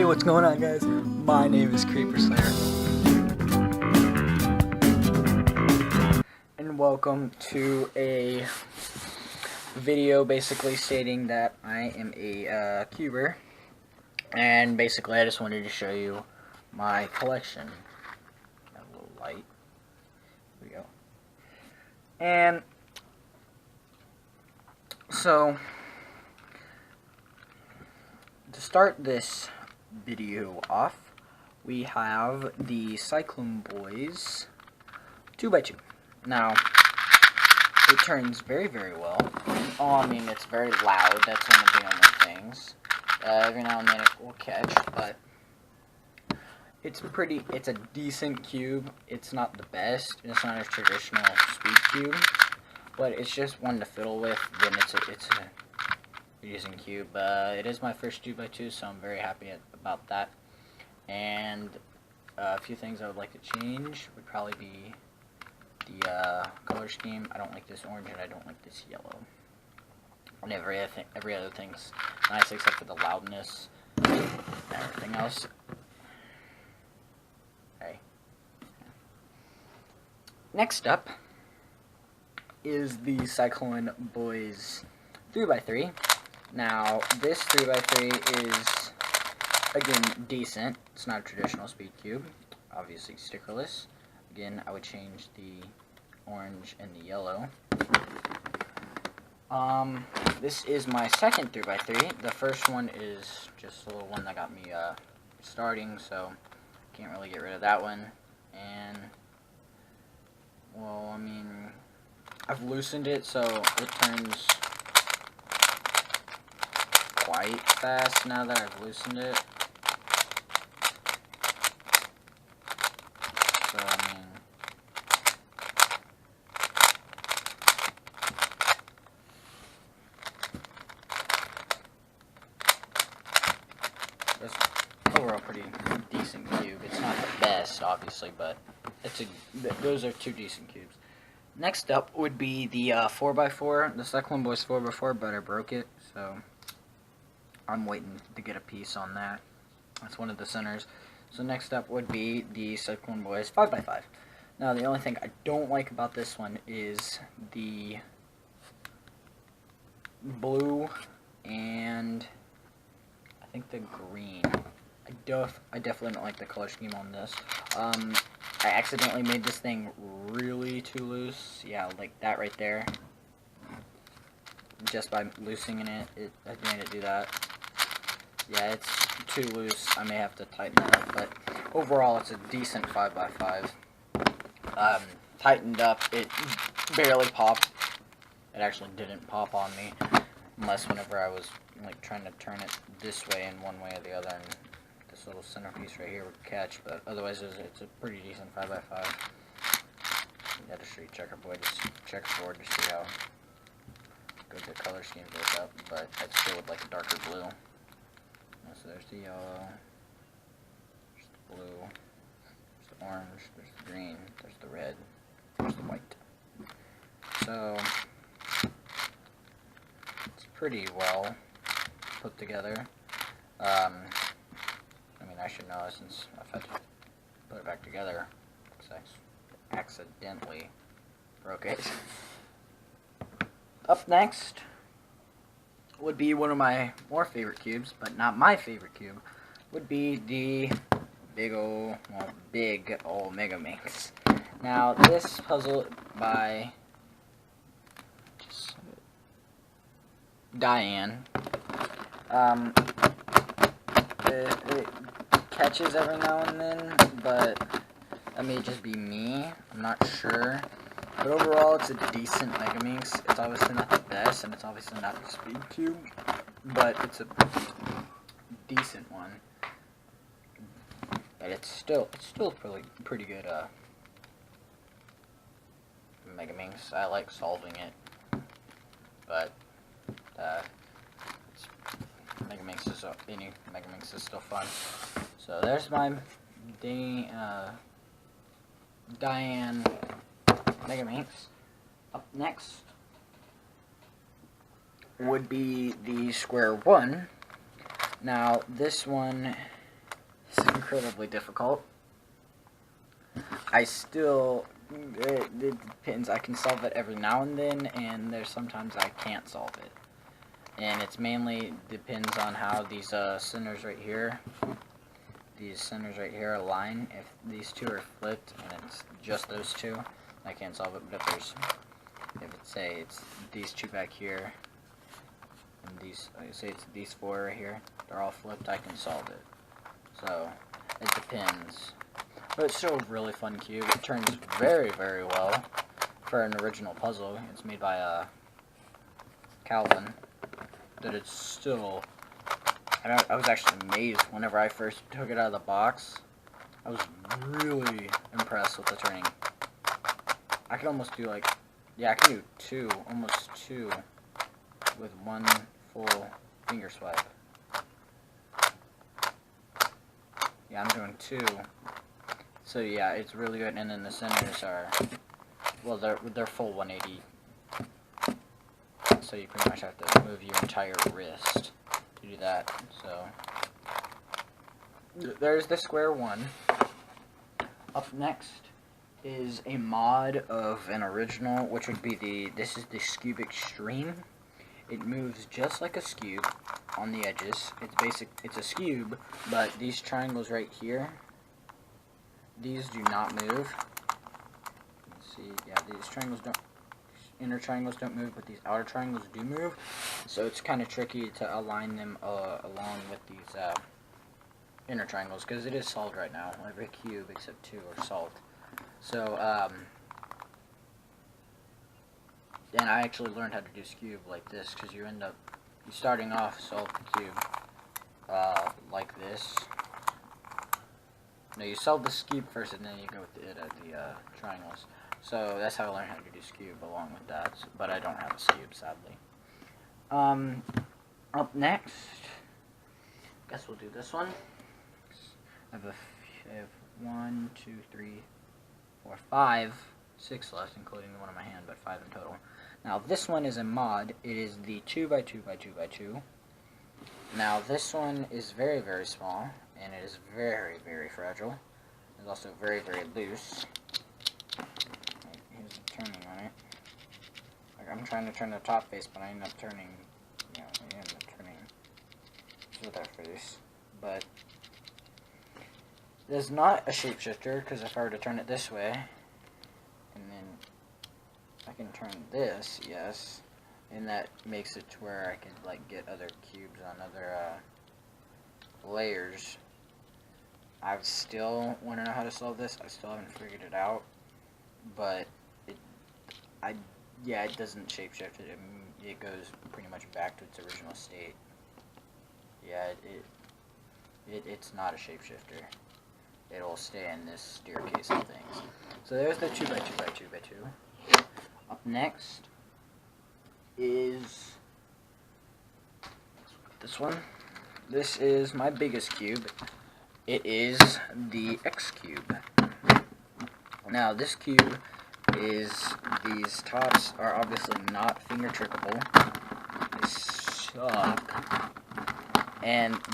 what's going on, guys? My name is CreeperSlayer, and welcome to a video basically stating that I am a cuber, and basically I just wanted to show you my collection. Got a little light. Here we go. And so, to start this video off, we have the Cyclone Boys 2x2. Now, it turns very, very well. Oh, I mean, it's very loud. That's one of the only things. Every now and then it will catch, but it's a decent cube. It's not the best. It's not a traditional speed cube, but it's just one to fiddle with. Then it's a using cube. It is my first 2x2, so I'm very happy about that. And a few things I would like to change would probably be the color scheme. I don't like this orange and I don't like this yellow. And every other thing's nice except for the loudness and everything else. Okay. Next up is the Cyclone Boys 3x3. Now, this 3x3 is, again, decent. It's not a traditional speed cube. Obviously stickerless. Again, I would change the orange and the yellow. This is my second 3x3. The first one is just a little one that got me starting, so can't really get rid of that one. And, well, I mean, I've loosened it so it turns quite fast now that I've loosened it. So, I mean, that's overall pretty decent cube. It's not the best, obviously, but those are two decent cubes. Next up would be the 4x4, the Cyclone Boys 4x4, but I broke it, so I'm waiting to get a piece on that. That's one of the centers. So next up would be the Cyclone Boys 5x5. Now the only thing I don't like about this one is the blue and I think the green. I definitely don't like the color scheme on this. I accidentally made this thing really too loose. Yeah, like that right there. Just by loosening it, I made it do that. Yeah, it's too loose. I may have to tighten it up, but overall it's a decent 5x5. Tightened up, it barely popped. It actually didn't pop on me, unless whenever I was like trying to turn it this way and one way or the other, and this little centerpiece right here would catch. But otherwise, it's a pretty decent 5x5. You got to show you checkerboard to see how good the color scheme goes up, but I still would like a darker blue. So there's the yellow, there's the blue, there's the orange, there's the green, there's the red, there's the white. So it's pretty well put together. I mean, I should know since I've had to put it back together because I accidentally broke it. Up next would be one of my more favorite cubes, but not my favorite cube, would be the big ol' Mega Minx. Now, this puzzle by Diane, it catches every now and then, but that may just be me, I'm not sure. But overall, it's a decent Mega Minx. It's obviously not the best, and it's obviously not the speed cube, but it's a decent one. But it's still pretty good Mega Minx. I like solving it, but Mega Minx is still fun. So there's my Diane Mega Minx. Up next would be the Square One. Now, this one It's incredibly difficult. It depends. I can solve it every now and then, and there's sometimes I can't solve it. And it's mainly depends on how these centers right here align. If these two are flipped and it's just those two, I can't solve it. But if it's these two back here, and say it's these four right here, they're all flipped, I can solve it. So it depends. But it's still a really fun cube. It turns very, very well for an original puzzle. It's made by Calvin. That it's still... I was actually amazed whenever I first took it out of the box. I was really impressed with the turning. I could almost do like... Yeah, I can do almost two with one full finger swipe. Yeah, I'm doing two. So yeah, it's really good. And then the centers are, well, they're full 180. So you pretty much have to move your entire wrist to do that. So there's the square one. Up next is a mod of an original, which would be this is the Scube Extreme. It moves just like a Scube on the edges. It's a Scube, but these triangles right here, these do not move. Let's see, yeah, these inner triangles don't move, but these outer triangles do move. So it's kind of tricky to align them along with these inner triangles, because it is solved right now. Every cube except two are solved. So, and I actually learned how to do Scube like this, because you starting off solve the cube like this. No, you solve the Scube first, and then you go with it at the triangles. So that's how I learned how to do Scube along with that, but I don't have a Scube, sadly. Up next, guess we'll do this one. I have 1, 2, 3, 4, 5, 6 left, including the one in my hand, but 5 in total. Now this one is a mod. It is the 2x2x2x2. Now this one is very, very small, and it is very, very fragile. It's also very, very loose. Here's the turning on it. Like, I'm trying to turn the top face, but I end up turning, to that face. But it is not a shapeshifter, because if I were to turn it this way, and then I can turn this, yes, and that makes it to where I can like get other cubes on other layers. I still want to know how to solve this. I still haven't figured it out, but it doesn't shapeshift. It goes pretty much back to its original state. Yeah, it's not a shapeshifter. It will stay in this staircase of things. So there's the 2x2x2x2. Up next is this one. This is my biggest cube. It is the X cube. Now this cube these tops are obviously not finger trickable. They suck.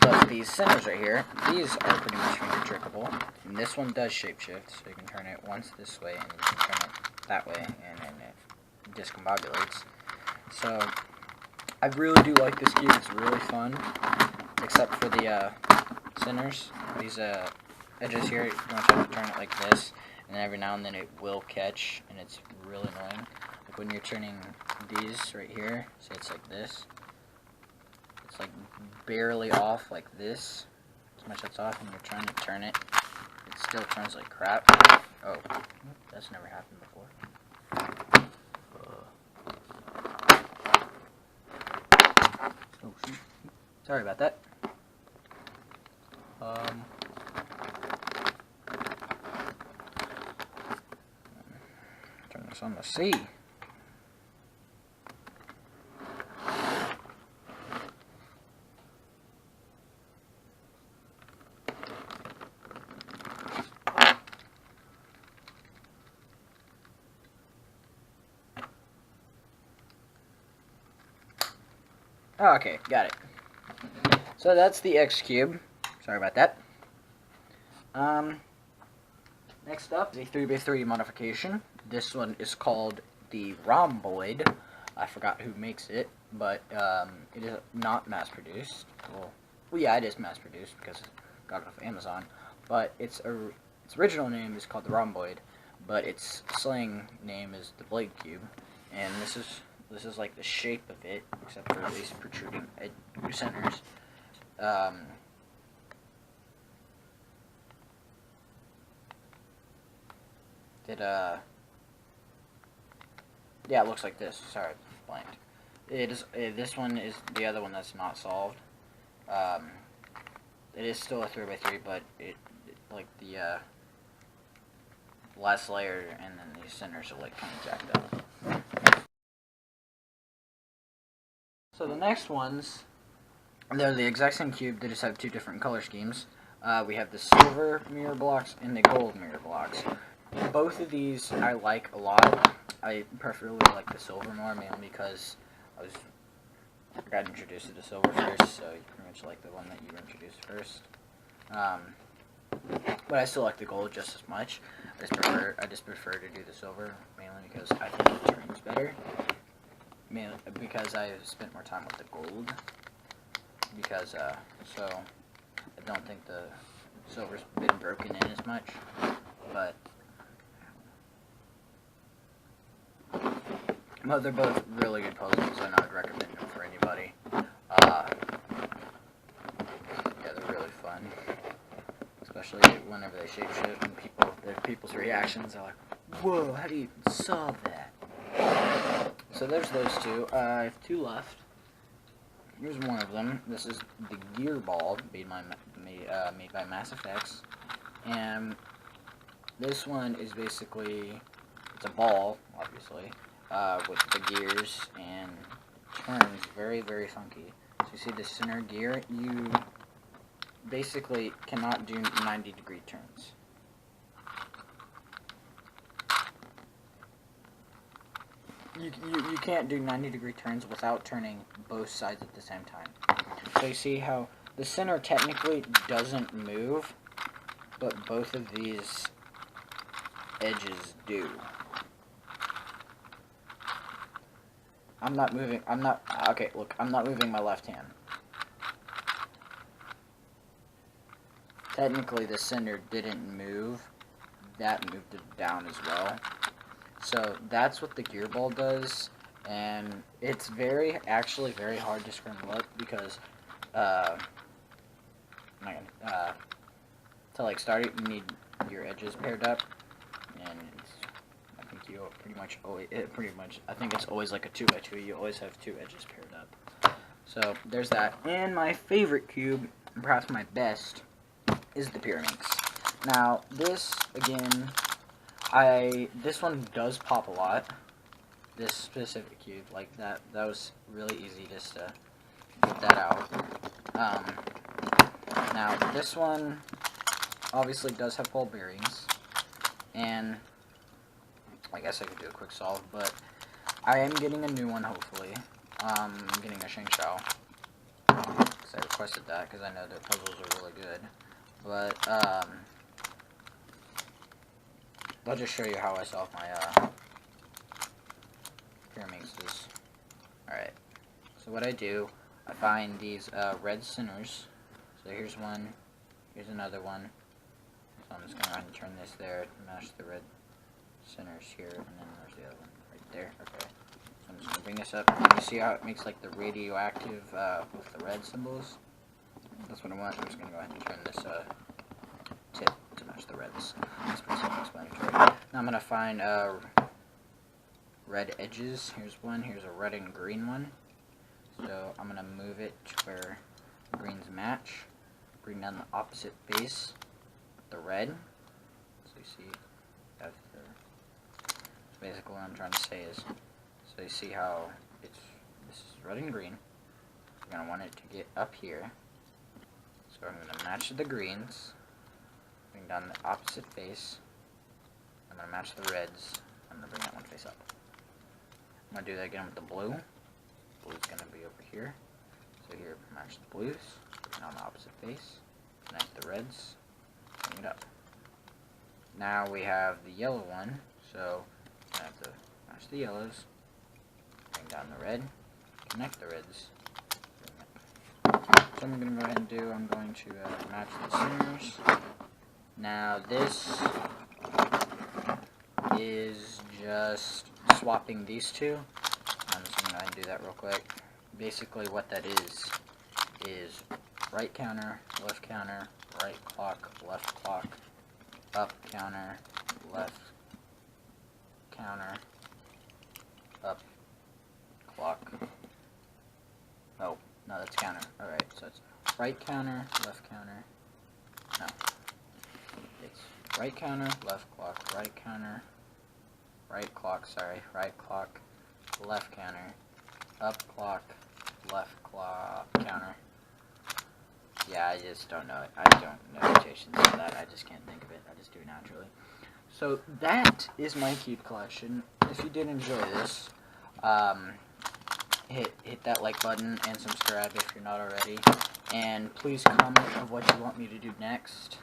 But these centers right here, these are pretty much finger trickable. And this one does shapeshift, so you can turn it once this way and you can turn it that way, and then it discombobulates. So I really do like this cube. It's really fun, except for the centers. These edges here, you want to turn it like this, and every now and then it will catch, and it's really annoying. Like when you're turning these right here, say it's like this. It's like barely off like this. As much as it's off, and you're trying to turn it, it still turns like crap. Oh, that's never happened before. Oh shoot. Sorry about that. Turn this on to C. Okay, got it. So that's the X cube. Sorry about that. Next up, the 3x3 modification. This one is called the Rhomboid. I forgot who makes it, but it is not mass-produced. Well, yeah, it is mass-produced because it got it off Amazon. But its original name is called the Rhomboid, but its slang name is the Blade Cube. And this is like the shape of it, except for these protruding centers. Yeah, it looks like this. Sorry, blanked. It is. This one is the other one that's not solved. It is still a 3x3, but it like the last layer and then these centers are like kind of jacked up. So the next ones, they're the exact same cube. They just have two different color schemes. We have the silver mirror blocks and the gold mirror blocks. Both of these I like a lot. I preferably like the silver more, mainly because I got introduced to the silver first, so you pretty much like the one that you introduced first. But I still like the gold just as much. I just prefer to do the silver, mainly because I think it turns better. Mainly because I spent more time with the gold. Because so I don't think the silver's been broken in as much, but. Well, they're both really good puzzles, and I would recommend them for anybody. Yeah, they're really fun, especially whenever they shapeshift and people's reactions are like, "Whoa, how do you solve that?" So there's those two. I have two left. Here's one of them. This is the gear ball made by Mass Effects, and this one is basically it's a ball, obviously. With the gears and turns very, very funky. So you see the center gear, you basically cannot do 90-degree turns. You can't do 90-degree turns without turning both sides at the same time. So you see how the center technically doesn't move, but both of these edges do. Okay, look, I'm not moving my left hand. Technically, the center didn't move. That moved it down as well. So, that's what the gear ball does. And it's actually very hard to scramble up because, to like start it, you need your edges paired up. And you I think it's always like a 2x2. You always have two edges paired up. So there's that. And my favorite cube, and perhaps my best, is the Pyraminx. Now this again, this one does pop a lot. This specific cube, like that was really easy just to get that out. Now this one obviously does have ball bearings, and I guess I could do a quick solve, but I am getting a new one, hopefully. I'm getting a Sheng Shao, because I requested that, because I know their puzzles are really good. But, I'll just show you how I solve my, Pyraminxes. Alright, so what I do, I find these, red centers. So here's one, here's another one. So I'm just going to go ahead and turn this there to match the red centers here, and then there's the other one right there. Okay, so I'm just going to bring this up, and you see how it makes like the radioactive with the red symbols? That's what I want. I'm just going to go ahead and turn this tip to match the reds. That's pretty self-explanatory. Now I'm going to find red edges. Here's one, here's a red and green one. So I'm going to move it to where the greens match, bring down the opposite face with the red. So you see, basically what I'm trying to say is, so you see how this is red and green. You're going to want it to get up here. So I'm going to match the greens, bring down the opposite face. I'm going to match the reds. I'm going to bring that one face up. I'm going to do that again with the blue. Blue's going to be over here. So here, match the blues, bring down the opposite face, connect the reds, matching it up. Now we have the yellow one, so I have to match the yellows, bring down the red, connect the reds. So I'm going to go ahead and do, I'm going to match the centers. Now this is just swapping these two. I'm just going to go ahead and do that real quick. Basically what that is right counter, left counter, right clock, left clock, up counter, left counter, up clock. Oh, no, that's counter. Alright, so it's right counter, left counter. No. It's right counter, left clock, right counter, right clock, sorry, right clock, left counter, up clock, left clock, counter. Yeah, I just don't know it. I don't know notations for that. I just can't think of it. I just do it naturally. So that is my cube collection. If you did enjoy this, hit that like button and subscribe if you're not already. And please comment of what you want me to do next.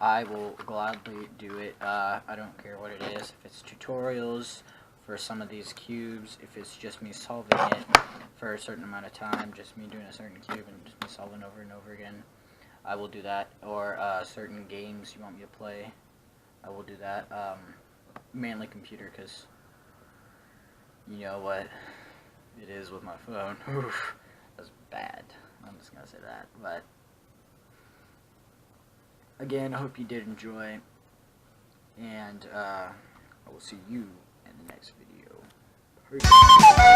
I will gladly do it. I don't care what it is. If it's tutorials for some of these cubes, if it's just me solving it for a certain amount of time, just me doing a certain cube and just me solving over and over again, I will do that. Or certain games you want me to play, I will do that. Mainly computer, because you know what it is with my phone. Oof, that's bad. I'm just gonna say that. But again, I hope you did enjoy, and I will see you in the next video. Peace.